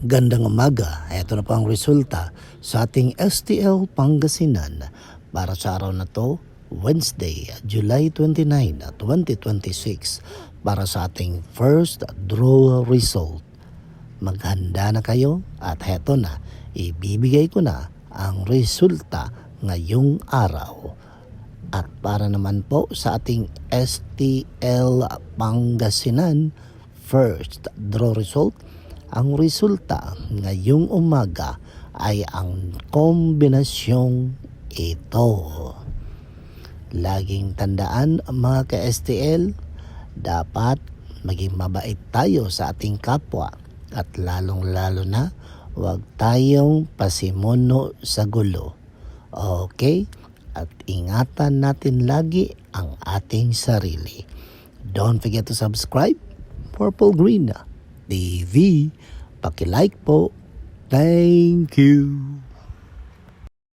Gandang umaga, ito na po ang resulta sa ating STL Pangasinan para sa araw na to, Wednesday, July 29, 2026 para sa ating first draw result. Maghanda na kayo at heto na, ibibigay ko na ang resulta ngayong araw. At para naman po sa ating STL Pangasinan first draw result, ang resulta ngayong umaga ay ang kombinasyong ito. Laging tandaan mga ka-STL, dapat maging mabait tayo sa ating kapwa at lalong-lalo na huwag tayong pasimuno sa gulo. Okay? At ingatan natin lagi ang ating sarili. Don't forget to subscribe, Purple Green TV. Paki-like po. Thank you.